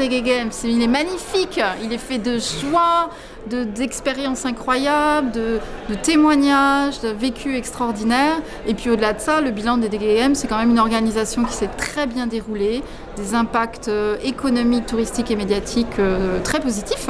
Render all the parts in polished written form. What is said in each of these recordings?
des Gay Games, il est magnifique, il est fait de joie, d'expériences incroyables, de témoignages, de vécus extraordinaires. Et puis au-delà de ça, le bilan des Gay Games, c'est quand même une organisation qui s'est très bien déroulée, des impacts économiques, touristiques et médiatiques très positifs.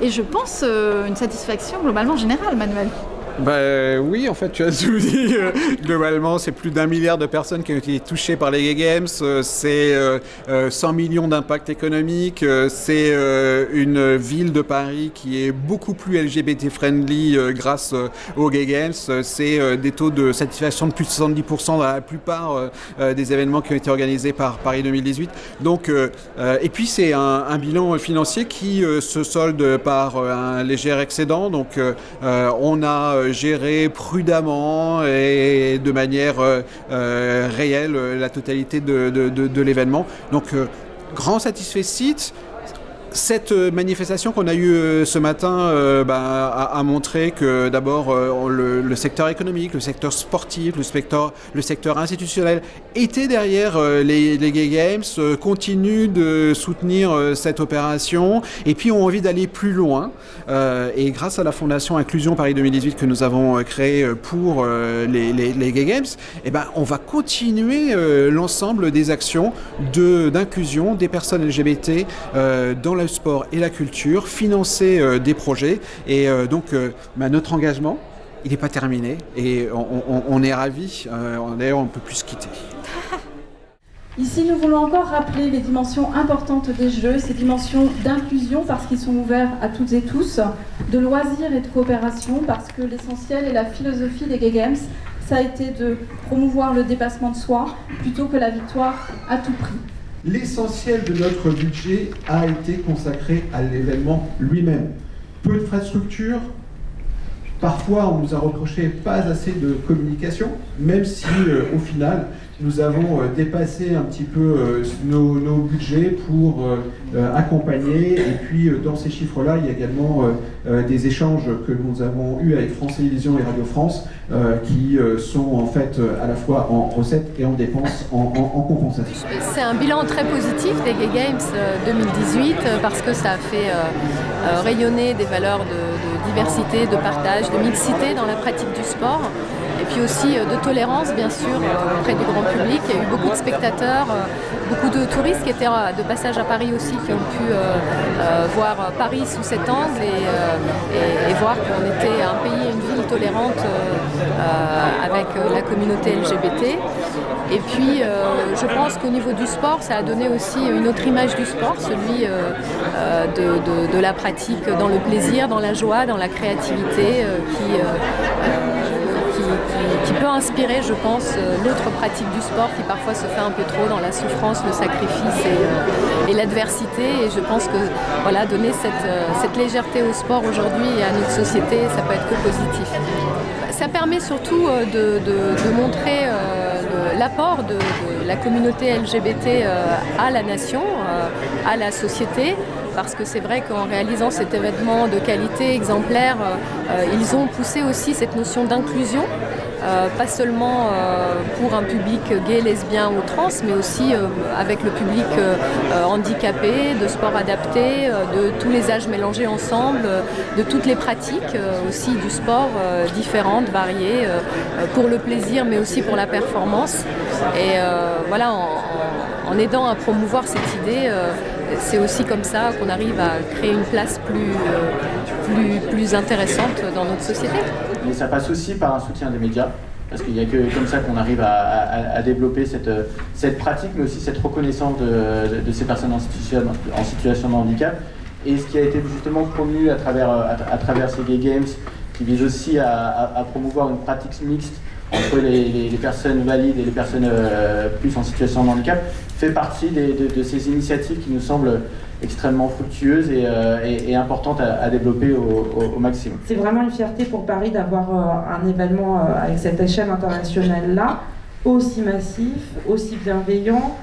Et je pense une satisfaction globalement générale, Manuel. Oui, en fait, tu as tout dit. Globalement, c'est plus d'1 milliard de personnes qui ont été touchées par les Gay Games. C'est 100 millions d'impact économique. C'est une ville de Paris qui est beaucoup plus LGBT-friendly grâce aux Gay Games. C'est des taux de satisfaction de plus de 70% dans la plupart des événements qui ont été organisés par Paris 2018. Donc, et puis, c'est un bilan financier qui se solde par un léger excédent. Donc, on a gérer prudemment et de manière réelle la totalité de l'événement. Donc, grand satisfait. Cette manifestation qu'on a eue ce matin a montré que d'abord le secteur économique, le secteur sportif, le secteur institutionnel était derrière les Gay Games, continue de soutenir cette opération et puis ont envie d'aller plus loin. Et grâce à la Fondation Inclusion Paris 2018 que nous avons créée pour les Gay Games, on va continuer l'ensemble des actions d'inclusion des personnes LGBT dans le sport et la culture, financer des projets et notre engagement il n'est pas terminé et on est ravis, d'ailleurs on ne peut plus se quitter. Ici, nous voulons encore rappeler les dimensions importantes des Jeux, ces dimensions d'inclusion parce qu'ils sont ouverts à toutes et tous, de loisirs et de coopération parce que l'essentiel et la philosophie des Gay Games, ça a été de promouvoir le dépassement de soi plutôt que la victoire à tout prix. L'essentiel de notre budget a été consacré à l'événement lui-même. Peu de frais de structure, parfois on nous a reproché pas assez de communication, même si au final nous avons dépassé un petit peu nos budgets pour accompagner. Et puis dans ces chiffres-là, il y a également des échanges que nous avons eus avec France Télévisions et Radio France qui sont en fait à la fois en recettes et en dépenses en compensation. C'est un bilan très positif des Gay Games 2018 parce que ça a fait rayonner des valeurs de diversité, de partage, de mixité dans la pratique du sport. Et puis aussi de tolérance, bien sûr, auprès du grand public. Il y a eu beaucoup de spectateurs, beaucoup de touristes qui étaient de passage à Paris aussi, qui ont pu voir Paris sous cet angle et voir qu'on était un pays et une ville tolérante avec la communauté LGBT. Et puis, je pense qu'au niveau du sport, ça a donné aussi une autre image du sport, celui de la pratique dans le plaisir, dans la joie, dans la créativité, qui peut inspirer, je pense, l'autre pratique du sport qui parfois se fait un peu trop dans la souffrance, le sacrifice et l'adversité. Et je pense que voilà, donner cette légèreté au sport aujourd'hui et à notre société, ça peut être que positif. Ça permet surtout de montrer l'apport de la communauté LGBT à la nation, à la société. Parce que c'est vrai qu'en réalisant cet événement de qualité exemplaire, ils ont poussé aussi cette notion d'inclusion, pas seulement pour un public gay, lesbien ou trans, mais aussi avec le public handicapé, de sport adapté, de tous les âges mélangés ensemble, de toutes les pratiques aussi du sport différentes, variées, pour le plaisir mais aussi pour la performance. Et voilà, en aidant à promouvoir cette idée, c'est aussi comme ça qu'on arrive à créer une place plus intéressante dans notre société. Et ça passe aussi par un soutien des médias, parce qu'il n'y a que comme ça qu'on arrive à développer cette pratique, mais aussi cette reconnaissance de ces personnes en situation de handicap. Et ce qui a été justement promu à travers ces Gay Games, qui vise aussi à promouvoir une pratique mixte entre les personnes valides et les personnes plus en situation de handicap, fait partie de ces initiatives qui nous semblent extrêmement fructueuses et importantes à développer au maximum. C'est vraiment une fierté pour Paris d'avoir un événement avec cette échelle internationale-là, aussi massif, aussi bienveillant,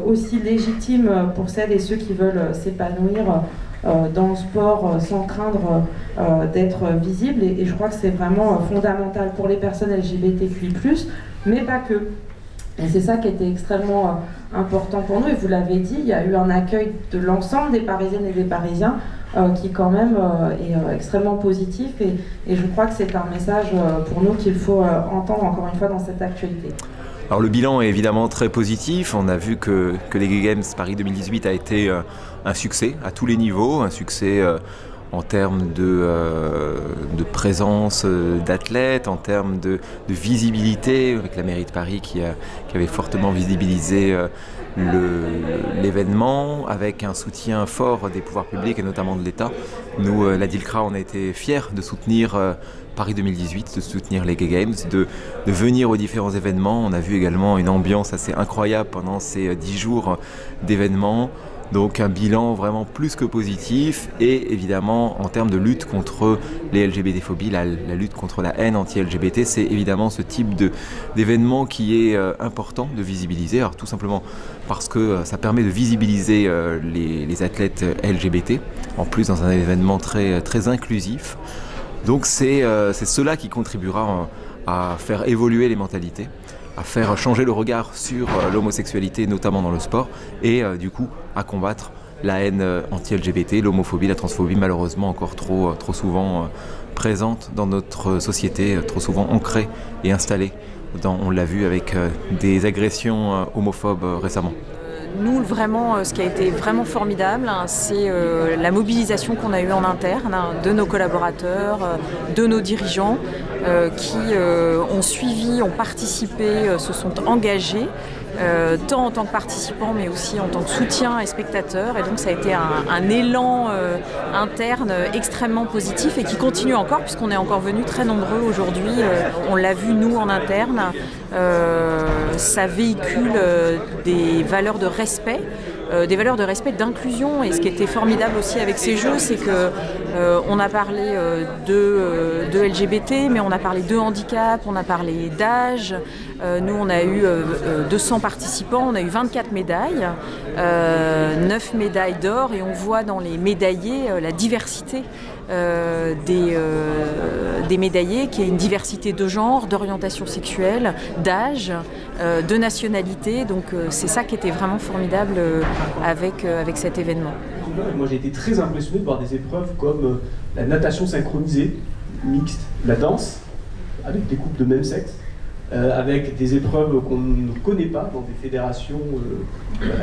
aussi légitime pour celles et ceux qui veulent s'épanouir dans le sport sans craindre d'être visible. Et je crois que c'est vraiment fondamental pour les personnes LGBTQI+, mais pas que. Et c'est ça qui était extrêmement important pour nous. Et vous l'avez dit, il y a eu un accueil de l'ensemble des Parisiennes et des Parisiens qui quand même est extrêmement positif. Et je crois que c'est un message pour nous qu'il faut entendre encore une fois dans cette actualité. Alors le bilan est évidemment très positif. On a vu que les Gay Games Paris 2018 a été un succès à tous les niveaux, un succès en termes de présence d'athlètes, en termes de visibilité, avec la mairie de Paris qui avait fortement visibilisé l'événement, avec un soutien fort des pouvoirs publics et notamment de l'État. Nous, la DILCRA, on a été fiers de soutenir Paris 2018, de soutenir les Gay Games, de venir aux différents événements. On a vu également une ambiance assez incroyable pendant ces 10 jours d'événements. Donc un bilan vraiment plus que positif et évidemment en termes de lutte contre les LGBT-phobies, la lutte contre la haine anti-LGBT, c'est évidemment ce type d'événement qui est important de visibiliser. Alors tout simplement parce que ça permet de visibiliser les athlètes LGBT, en plus dans un événement très, très inclusif. Donc c'est cela qui contribuera à faire évoluer les mentalités, à faire changer le regard sur l'homosexualité, notamment dans le sport, et du coup à combattre la haine anti-LGBT, l'homophobie, la transphobie, malheureusement encore trop souvent présente dans notre société, trop souvent ancrée et installée. On l'a vu avec des agressions homophobes récemment. Nous, vraiment, ce qui a été vraiment formidable, c'est la mobilisation qu'on a eue en interne de nos collaborateurs, de nos dirigeants qui ont suivi, ont participé, se sont engagés, tant en tant que participants mais aussi en tant que soutien et spectateurs. Et donc ça a été un élan interne extrêmement positif et qui continue encore puisqu'on est encore venus très nombreux aujourd'hui. On l'a vu nous en interne. Ça véhicule des valeurs de respect. Des valeurs de respect, d'inclusion. Et ce qui était formidable aussi avec ces jeux, c'est que on a parlé de LGBT, mais on a parlé de handicap, on a parlé d'âge. Nous, on a eu 200 participants, on a eu 24 médailles, 9 médailles d'or, et on voit dans les médaillés la diversité des médaillés, qui est une diversité de genre, d'orientation sexuelle, d'âge, de nationalité. Donc c'est ça qui était vraiment formidable avec cet événement. Moi j'ai été très impressionné de voir des épreuves comme la natation synchronisée, mixte, la danse, avec des couples de même sexe, avec des épreuves qu'on ne connaît pas dans des fédérations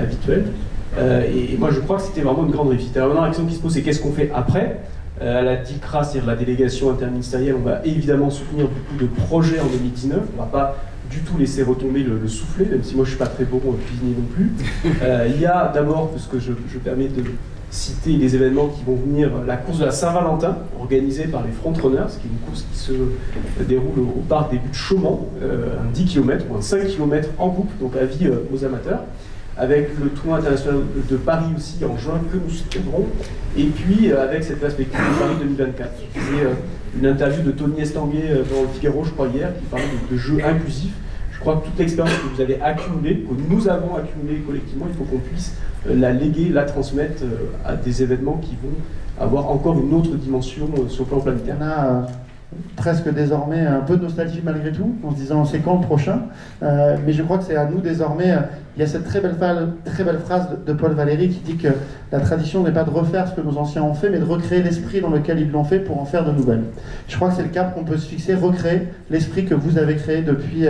habituelles. Et moi je crois que c'était vraiment une grande réussite. Alors maintenant la question qui se pose, c'est qu'est-ce qu'on fait après? À la DILCRA, c'est-à-dire la délégation interministérielle, on va évidemment soutenir beaucoup de projets en 2019. On ne va pas du tout laisser retomber le soufflet, même si moi je ne suis pas très bon cuisinier non plus. Il y a d'abord, parce que je permets de citer les événements qui vont venir, la course de la Saint-Valentin, organisée par les Frontrunners, qui est une course qui se déroule au parc des Buttes de Chaumont, un 10 km ou un 5 km en boucle, donc avis aux amateurs, avec le tournoi international de Paris aussi en juin que nous soutiendrons, et puis avec cette perspective de Paris 2024. C'est une interview de Tony Estanguet dans le Figaro, je crois, hier, qui parlait de jeux inclusifs. Je crois que toute l'expérience que vous avez accumulée, que nous avons accumulée collectivement, il faut qu'on puisse la léguer, la transmettre à des événements qui vont avoir encore une autre dimension sur le plan planétaire. On a presque désormais un peu de nostalgie malgré tout, en se disant c'est quand le prochain, mais je crois que c'est à nous désormais. Il y a cette très belle phrase de Paul Valéry qui dit que la tradition n'est pas de refaire ce que nos anciens ont fait, mais de recréer l'esprit dans lequel ils l'ont fait pour en faire de nouvelles. Je crois que c'est le cap qu'on peut se fixer, recréer l'esprit que vous avez créé depuis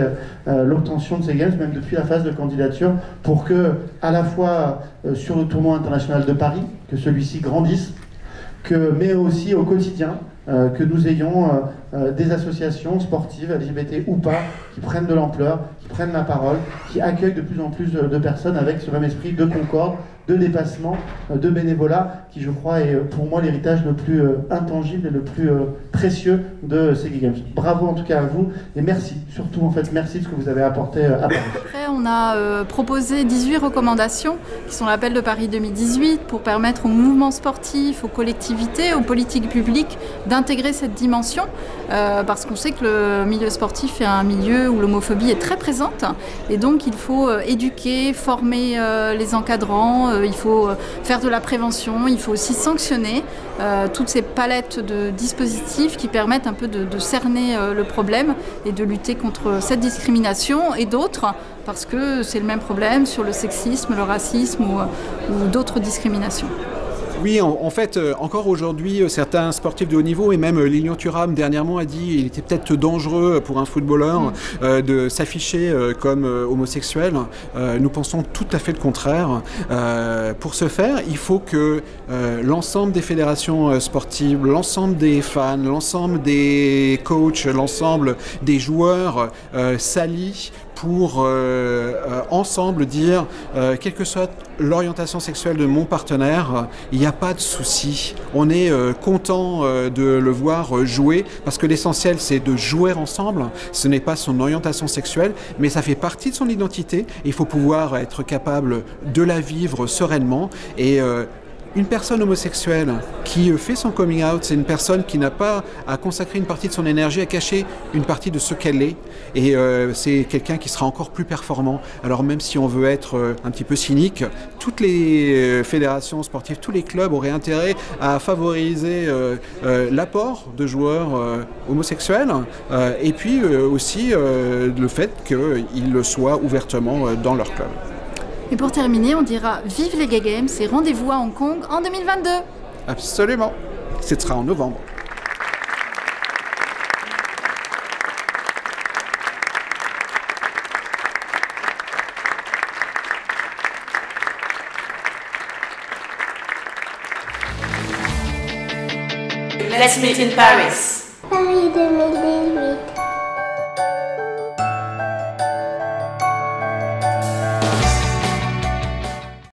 l'obtention de ces Games, même depuis la phase de candidature, pour que, à la fois sur le tournoi international de Paris, que celui-ci grandisse, mais aussi au quotidien, que nous ayons des associations sportives, LGBT ou pas, qui prennent de l'ampleur, qui prennent la parole, qui accueillent de plus en plus de personnes avec ce même esprit de concorde, de dépassement, de bénévolat, qui je crois est pour moi l'héritage le plus intangible et le plus précieux de ces Gay Games. Bravo en tout cas à vous, et merci, surtout en fait merci de ce que vous avez apporté à Paris. Après, on a proposé 18 recommandations, qui sont l'appel de Paris 2018, pour permettre aux mouvements sportifs, aux collectivités, aux politiques publiques d'intégrer cette dimension parce qu'on sait que le milieu sportif est un milieu où l'homophobie est très présente et donc il faut éduquer, former les encadrants, il faut faire de la prévention, il faut aussi sanctionner toutes ces palettes de dispositifs qui permettent un peu de cerner le problème et de lutter contre cette discrimination et d'autres parce que c'est le même problème sur le sexisme, le racisme ou d'autres discriminations. Oui, en fait, encore aujourd'hui, certains sportifs de haut niveau, et même Lilian Thuram dernièrement a dit qu'il était peut-être dangereux pour un footballeur de s'afficher comme homosexuel. Nous pensons tout à fait le contraire. Pour ce faire, il faut que l'ensemble des fédérations sportives, l'ensemble des fans, l'ensemble des coachs, l'ensemble des joueurs s'allient pour ensemble dire, quelle que soit l'orientation sexuelle de mon partenaire, il n'y a pas de souci. On est content de le voir jouer parce que l'essentiel c'est de jouer ensemble. Ce n'est pas son orientation sexuelle, mais ça fait partie de son identité. Il faut pouvoir être capable de la vivre sereinement et une personne homosexuelle qui fait son coming out, c'est une personne qui n'a pas à consacrer une partie de son énergie, à cacher une partie de ce qu'elle est. Et c'est quelqu'un qui sera encore plus performant. Alors même si on veut être un petit peu cynique, toutes les fédérations sportives, tous les clubs auraient intérêt à favoriser l'apport de joueurs homosexuels et puis aussi le fait qu'ils le soient ouvertement dans leur club. Et pour terminer, on dira vive les Gay Games et rendez-vous à Hong Kong en 2022. Absolument, ce sera en novembre. Let's meet in Paris. Paris 2000.